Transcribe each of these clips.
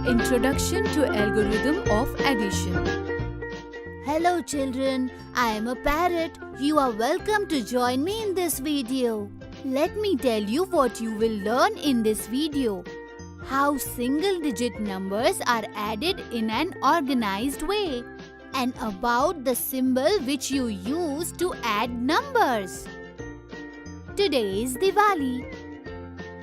Introduction to Algorithm of Addition. Hello children, I am a parrot. You are welcome to join me in this video. Let me tell you what you will learn in this video. How single-digit numbers are added in an organized way, and about the symbol which you use to add numbers. Today is Diwali.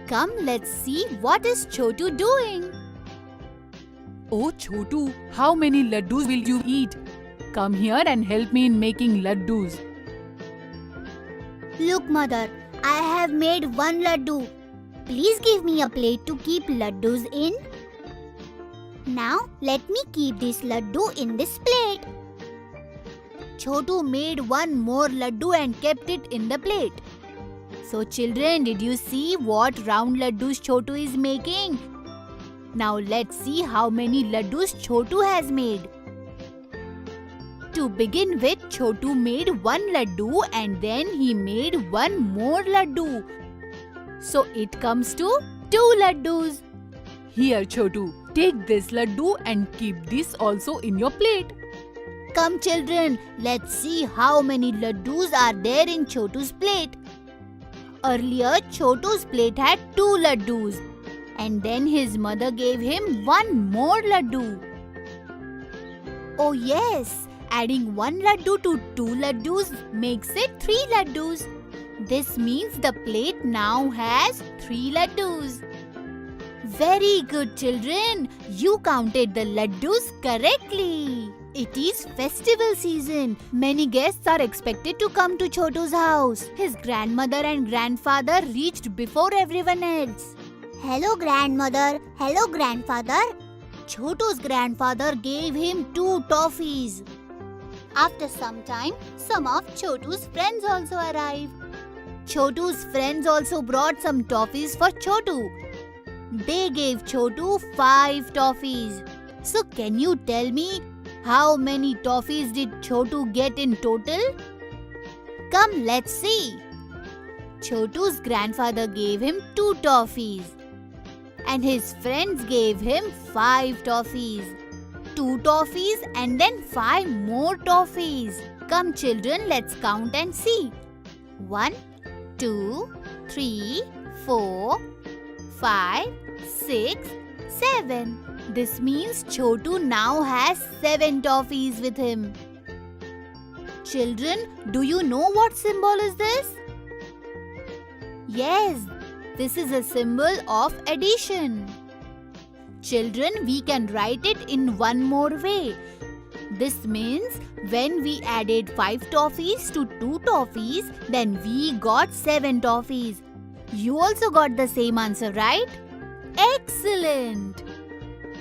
Come, let's see what is Chotu doing. Oh Chotu, how many laddus will you eat? Come here and help me in making laddus. Look mother, I have made one laddu. Please give me a plate to keep laddus in. Now let me keep this laddu in this plate. Chotu made one more laddu and kept it in the plate. So children, did you see what round laddus Chotu is making? Now let's see how many laddus Chotu has made. To begin with, Chotu made one laddu and then he made one more laddu. So it comes to 2 laddus. Here Chotu, take this laddu and keep this also in your plate. Come children, let's see how many laddus are there in Chotu's plate. Earlier, Chotu's plate had 2 laddus. And then his mother gave him one more laddu. Oh yes, adding 1 laddu to 2 laddus makes it 3 laddus. This means the plate now has 3 laddus. Very good children, you counted the laddus correctly. It is festival season. Many guests are expected to come to Chotu's house. His grandmother and grandfather reached before everyone else. Hello grandmother, hello grandfather. Chotu's grandfather gave him 2 toffees. After some time, some of Chotu's friends also arrived. Chotu's friends also brought some toffees for Chotu. They gave Chotu 5 toffees. So can you tell me how many toffees did Chotu get in total? Come, let's see. Chotu's grandfather gave him 2 toffees. And his friends gave him 5 toffees. 2 toffees and then 5 more toffees. Come children, let's count and see. 1, 2, 3, 4, 5, 6, 7. This means Chotu now has 7 toffees with him. Children, do you know what symbol is this? Yes, this is a symbol of addition. Children, we can write it in one more way. This means when we added 5 toffees to 2 toffees, then we got 7 toffees. You also got the same answer, right? Excellent!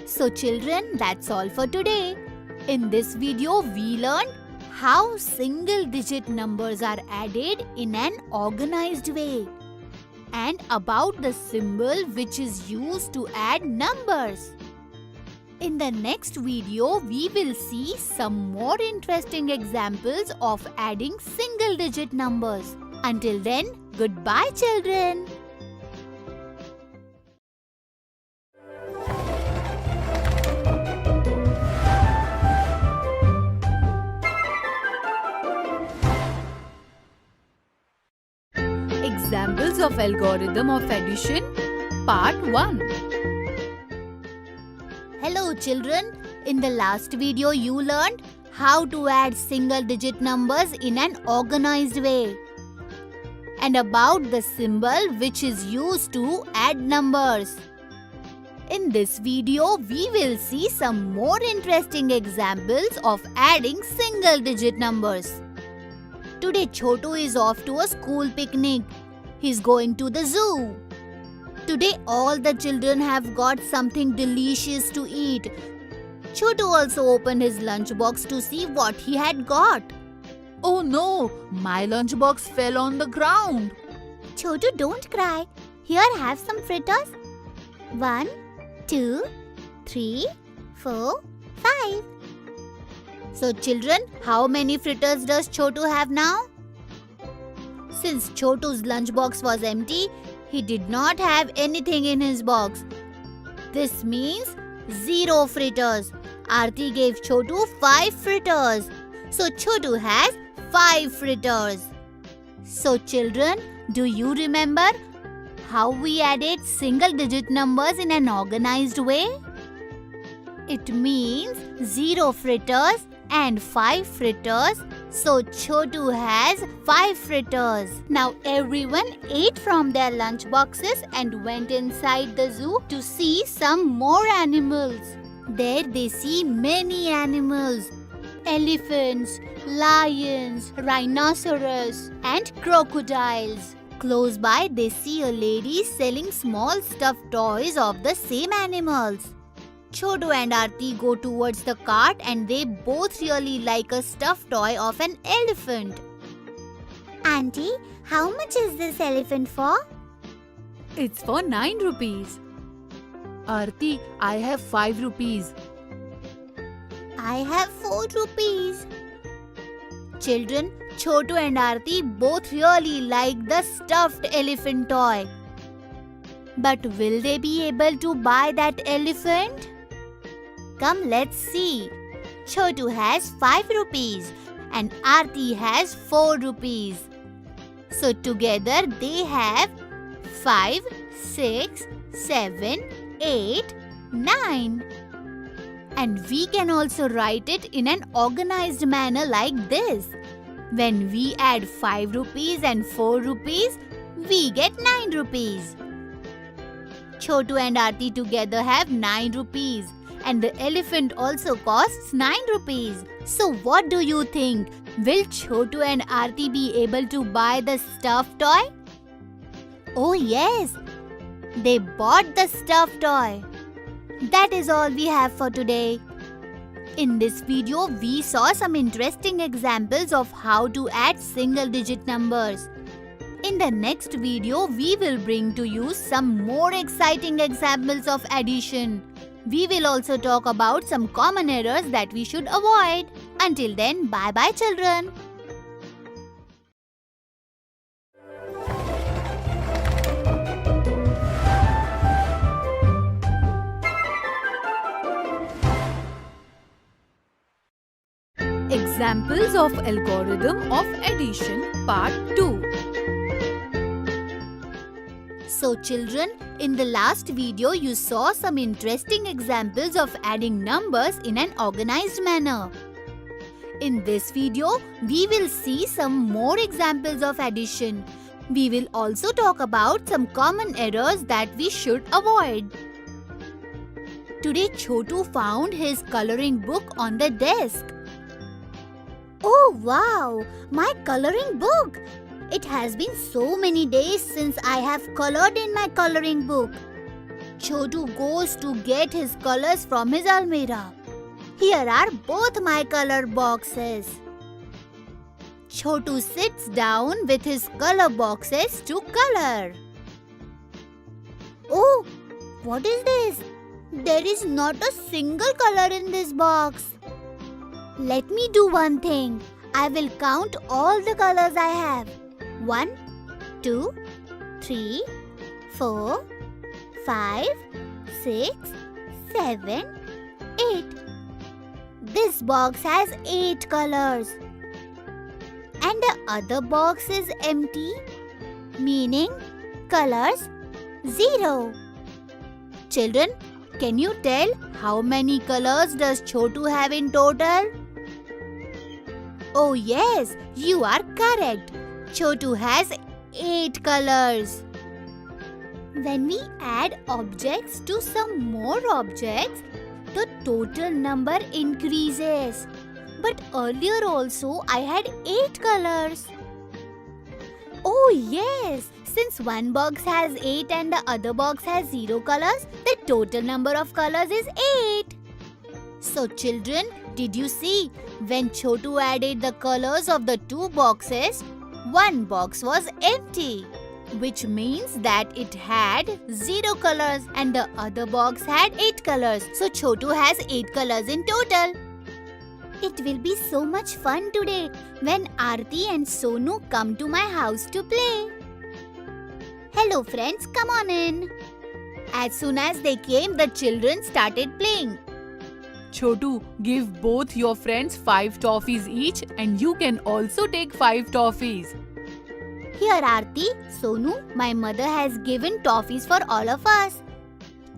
So children, that's all for today. In this video, we learned how single-digit numbers are added in an organized way, and about the symbol which is used to add numbers. In the next video, we will see some more interesting examples of adding single-digit numbers. Until then, goodbye children. Examples of Algorithm of Addition, Part 1. Hello children, in the last video you learned how to add single-digit numbers in an organized way, and about the symbol which is used to add numbers. In this video, we will see some more interesting examples of adding single-digit numbers. Today Chotu is off to a school picnic. He's going to the zoo. Today all the children have got something delicious to eat. Chotu also opened his lunchbox to see what he had got. Oh no, my lunchbox fell on the ground. Chotu, don't cry. Here, have some fritters. 1, 2, 3, 4, 5. So children, how many fritters does Chotu have now? Since Chotu's lunchbox was empty, he did not have anything in his box. This means 0 fritters. Aarti gave Chotu 5 fritters. So Chotu has 5 fritters. So children, do you remember how we added single digit numbers in an organized way? It means 0 fritters and 5 fritters. So Chotu has 5 fritters. Now everyone ate from their lunch boxes and went inside the zoo to see some more animals. There they see many animals. Elephants, lions, rhinoceros and crocodiles. Close by they see a lady selling small stuffed toys of the same animals. Chotu and Aarti go towards the cart and they both really like a stuffed toy of an elephant. Auntie, how much is this elephant for? It's for 9 rupees. Aarti, I have 5 rupees. I have 4 rupees. Children, Chotu and Aarti both really like the stuffed elephant toy. But will they be able to buy that elephant? Come, let's see. Chotu has 5 rupees and Aarti has 4 rupees. So together they have 5, 6, 7, 8, 9. And we can also write it in an organized manner like this. When we add 5 rupees and 4 rupees, we get 9 rupees. Chotu and Aarti together have 9 rupees. And the elephant also costs 9 rupees. So what do you think? Will Chotu and Aarti be able to buy the stuffed toy? Oh yes, they bought the stuffed toy. That is all we have for today. In this video, we saw some interesting examples of how to add single-digit numbers. In the next video, we will bring to you some more exciting examples of addition. We will also talk about some common errors that we should avoid. Until then, bye-bye children. Examples of algorithm of addition part 2. So children, in the last video you saw some interesting examples of adding numbers in an organized manner. In this video, we will see some more examples of addition. We will also talk about some common errors that we should avoid. Today Chotu found his coloring book on the desk. Oh wow, my coloring book! It has been so many days since I have colored in my coloring book. Chotu goes to get his colors from his almirah. Here are both my color boxes. Chotu sits down with his color boxes to color. Oh, what is this? There is not a single color in this box. Let me do one thing. I will count all the colors I have. 1, 2, 3, 4, 5, 6, 7, 8. This box has 8 colors. And the other box is empty, meaning colors 0. Children, can you tell how many colors does Chotu have in total? Oh yes, you are correct. Chotu has 8 colors. When we add objects to some more objects, the total number increases. But earlier also I had 8 colors. Oh yes, since one box has 8 and the other box has 0 colors, the total number of colors is 8. So children, did you see? When Chotu added the colors of the 2 boxes, one box was empty, which means that it had 0 colors and the other box had 8 colors. So Chotu has 8 colors in total. It will be so much fun today when Aarti and Sonu come to my house to play. Hello friends, come on in. As soon as they came, the children started playing. Chotu, give both your friends 5 toffees each and you can also take 5 toffees. Here, Aarti, Sonu, my mother has given toffees for all of us.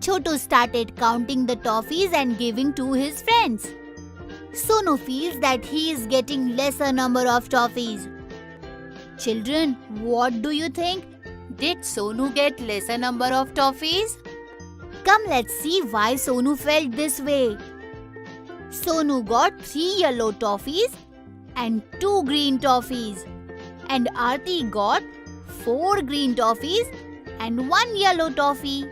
Chotu started counting the toffees and giving to his friends. Sonu feels that he is getting lesser number of toffees. Children, what do you think? Did Sonu get lesser number of toffees? Come, let's see why Sonu felt this way. Sonu got 3 yellow toffees and 2 green toffees. And Aarti got 4 green toffees and 1 yellow toffee.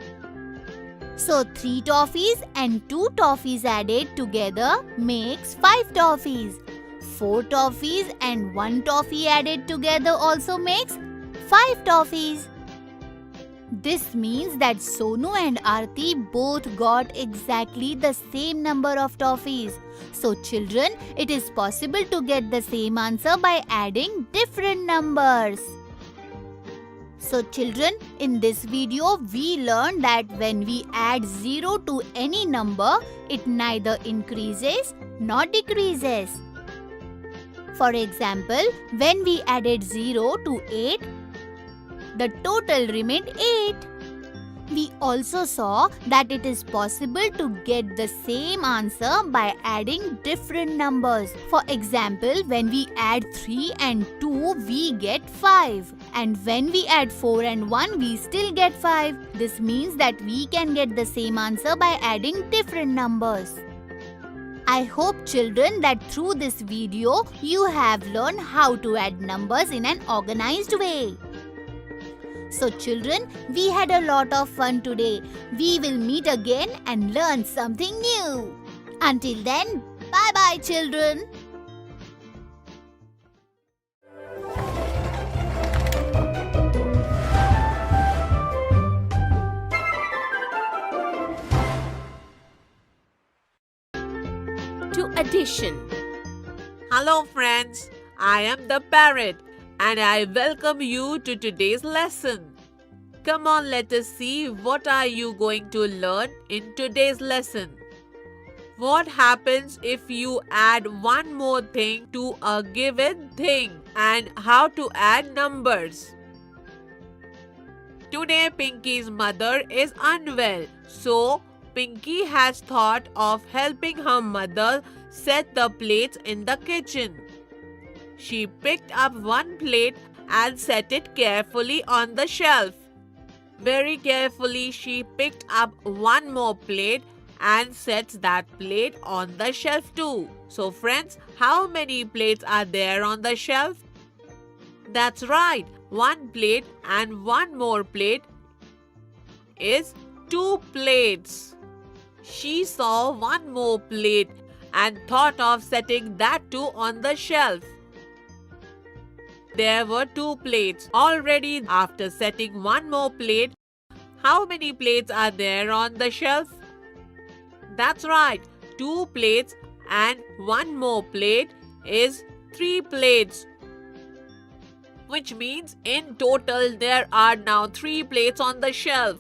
So 3 toffees and 2 toffees added together makes 5 toffees. 4 toffees and 1 toffee added together also makes 5 toffees. This means that Sonu and Aarti both got exactly the same number of toffees. So children, it is possible to get the same answer by adding different numbers. So children, in this video we learned that when we add 0 to any number, it neither increases nor decreases. For example, when we added 0 to 8, the total remained 8. We also saw that it is possible to get the same answer by adding different numbers. For example, when we add 3 and 2, we get 5. And when we add 4 and 1, we still get 5. This means that we can get the same answer by adding different numbers. I hope children that through this video, you have learned how to add numbers in an organized way. So children, we had a lot of fun today. We will meet again and learn something new. Until then, bye-bye children. To addition. Hello friends, I am the parrot and I welcome you to today's lesson. Come on, let us see what are you going to learn in today's lesson. What happens if you add one more thing to a given thing and how to add numbers. Today Pinky's mother is unwell, so Pinky has thought of helping her mother set the plates in the kitchen. She picked up one plate and set it carefully on the shelf. Very carefully she picked up one more plate and sets that plate on the shelf too. So friends, how many plates are there on the shelf? That's right, one plate and one more plate is 2 plates. She saw one more plate and thought of setting that too on the shelf. There were 2 plates already. After setting one more plate, how many plates are there on the shelf? That's right, 2 plates and one more plate is 3 plates. Which means in total there are now 3 plates on the shelf.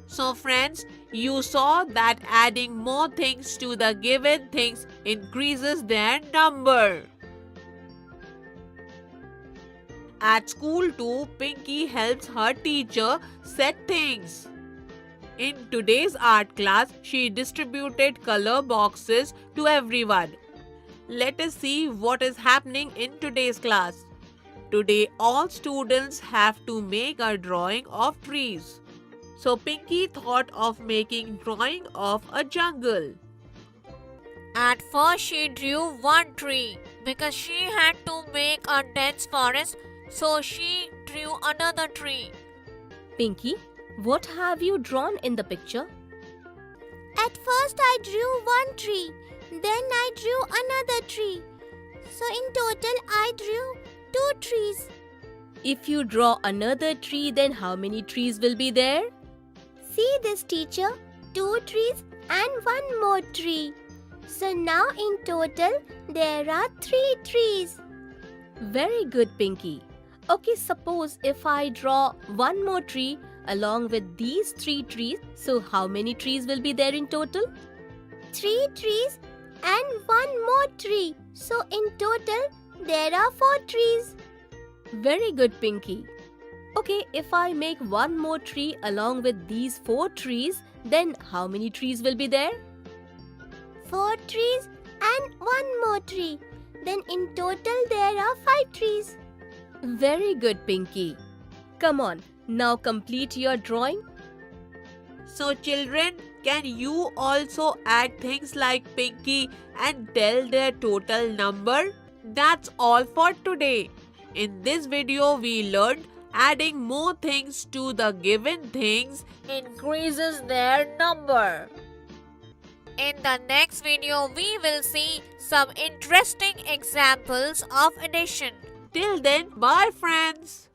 So friends, you saw that adding more things to the given things increases their number. At school too, Pinky helps her teacher set things. In today's art class, she distributed color boxes to everyone. Let us see what is happening in today's class. Today, all students have to make a drawing of trees. So Pinky thought of making drawing of a jungle. At first she drew one tree because she had to make a dense forest, so she drew another tree. Pinky, what have you drawn in the picture? At first I drew one tree, then I drew another tree. So in total I drew 2 trees. If you draw another tree, then how many trees will be there? See this teacher, 2 trees and 1 more tree. So now in total there are 3 trees. Very good, Pinky. Okay, suppose if I draw one more tree, along with these 3 trees. So how many trees will be there in total? 3 trees and 1 more tree. So in total, there are 4 trees. Very good, Pinky. Okay, if I make 1 more tree along with these 4 trees, then how many trees will be there? 4 trees and 1 more tree. Then in total, there are 5 trees. Very good, Pinky. Come on, now complete your drawing. So children, can you also add things like Pinky and tell their total number? That's all for today. In this video, we learned adding more things to the given things Increases their number. In the next video, we will see some interesting examples of addition. Till then, bye friends.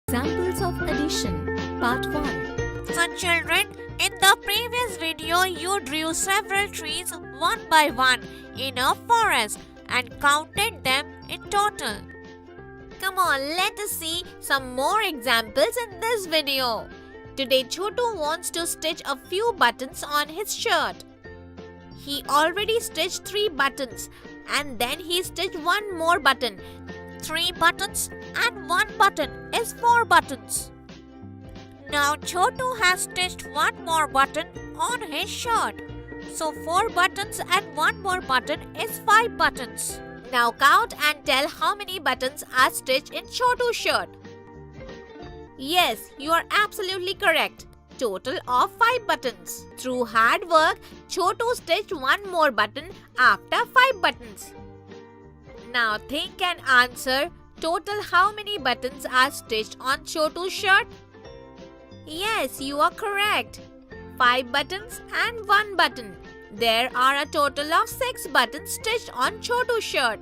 Examples of addition, Part 1. So children, in the previous video, you drew several trees one by one in a forest and counted them in total. Come on, let us see some more examples in this video. Today, Chotu wants to stitch a few buttons on his shirt. He already stitched 3 buttons and then he stitched 1 more button. 3 buttons and 1 button is 4 buttons. Now Chotu has stitched 1 more button on his shirt. So 4 buttons and 1 more button is 5 buttons. Now count and tell how many buttons are stitched in Chotu's shirt. Yes, you are absolutely correct. Total of 5 buttons. Through hard work, Chotu stitched 1 more button after 5 buttons. Now think and answer total how many buttons are stitched on Chotu's shirt? Yes, you are correct. 5 buttons and 1 button. There are a total of 6 buttons stitched on Chotu's shirt.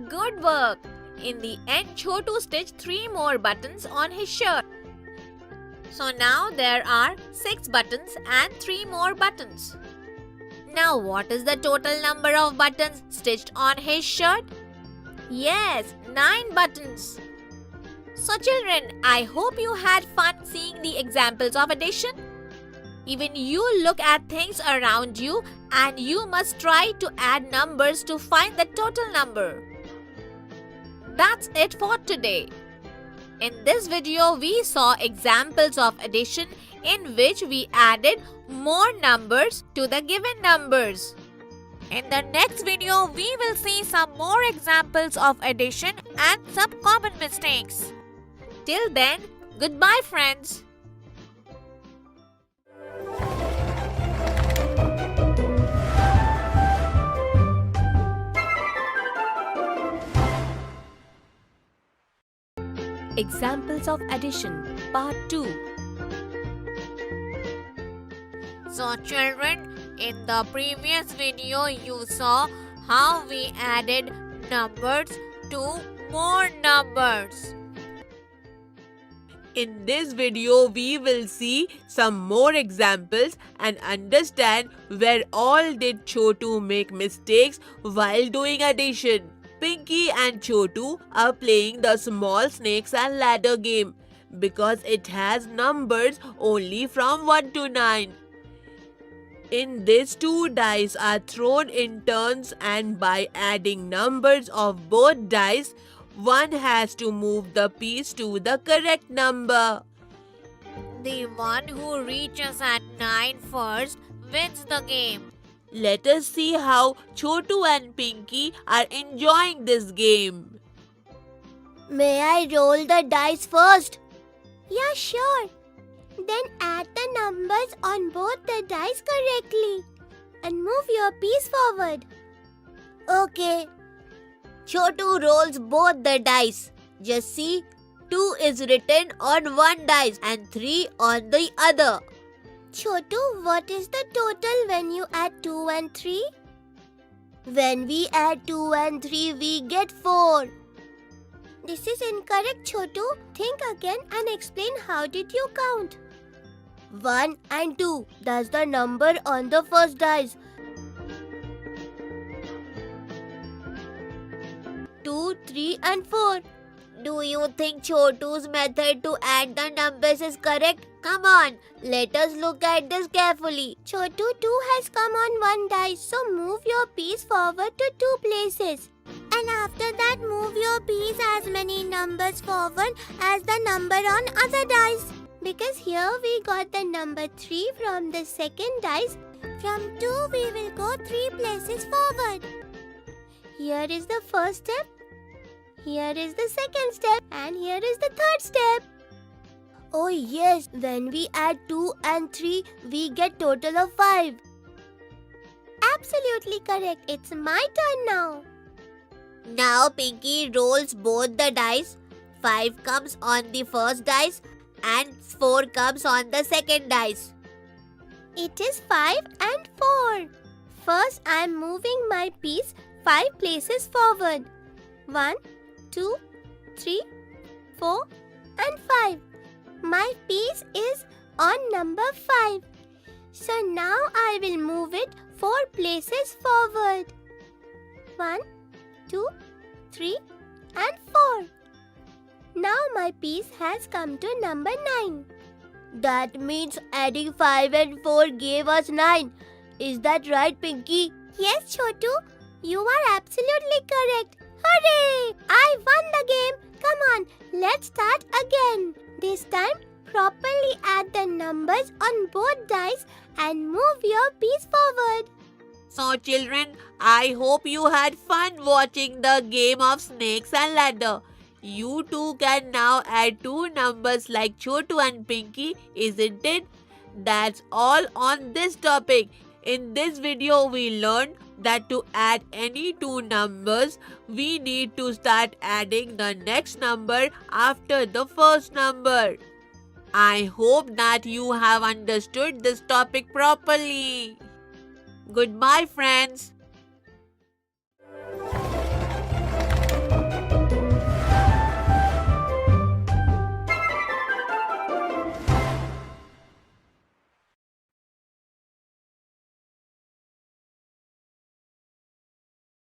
Good work! In the end, Chotu stitched 3 more buttons on his shirt. So now there are 6 buttons and 3 more buttons. Now what is the total number of buttons stitched on his shirt? Yes, 9 buttons. So children, I hope you had fun seeing the examples of addition. Even you look at things around you and you must try to add numbers to find the total number. That's it for today. In this video, we saw examples of addition in which we added more numbers to the given numbers. In the next video, we will see some more examples of addition and some common mistakes. Till then, goodbye friends. Examples of addition, Part 2. So children, in the previous video you saw how we added numbers to more numbers. In this video, we will see some more examples and understand where all did Chotu make mistakes while doing addition. Pinky and Chotu are playing the small snakes and ladder game because it has numbers only from 1 to 9. In this, 2 dice are thrown in turns and by adding numbers of both dice, one has to move the piece to the correct number. The one who reaches at 9 first wins the game. Let us see how Chotu and Pinky are enjoying this game. May I roll the dice first? Yeah, sure. Then add the numbers on both the dice correctly and move your piece forward. Okay. Chotu rolls both the dice. Just see, 2 is written on one dice and 3 on the other. Chotu, what is the total when you add 2 and 3? When we add 2 and 3, we get 4. This is incorrect, Chotu. Think again and explain how did you count. 1 and 2. That's the number on the first dice. 2, 3 and 4. Do you think Chotu's method to add the numbers is correct? Come on, let us look at this carefully. Chotu 2 has come on one dice, so move your piece forward to 2 places. And after that, move your piece as many numbers forward as the number on other dice. Because here we got the number 3 from the second dice. From 2 we will go 3 places forward. Here is the first step. Here is the second step. And here is the third step. Oh yes, when we add 2 and 3, we get total of 5. Absolutely correct. It's my turn now. Now Pinky rolls both the dice. 5 comes on the first dice and 4 comes on the second dice. It is 5 and 4. First, I am moving my piece 5 places forward. 1, 2, 3, 4 and 5. My piece is on number 5. So now I will move it 4 places forward. 1, 2, 3 and 4. Now my piece has come to number 9. That means adding 5 and 4 gave us 9. Is that right, Pinky? Yes, Chotu. You are absolutely correct. Hooray! I won the game. Come on, let's start again. This time, properly add the numbers on both dice and move your piece forward. So children, I hope you had fun watching the game of snakes and ladder. You too can now add 2 numbers like Chotu and Pinky, isn't it? That's all on this topic. In this video, we learned that to add any 2 numbers, we need to start adding the next number after the first number. I hope that you have understood this topic properly. Goodbye, friends.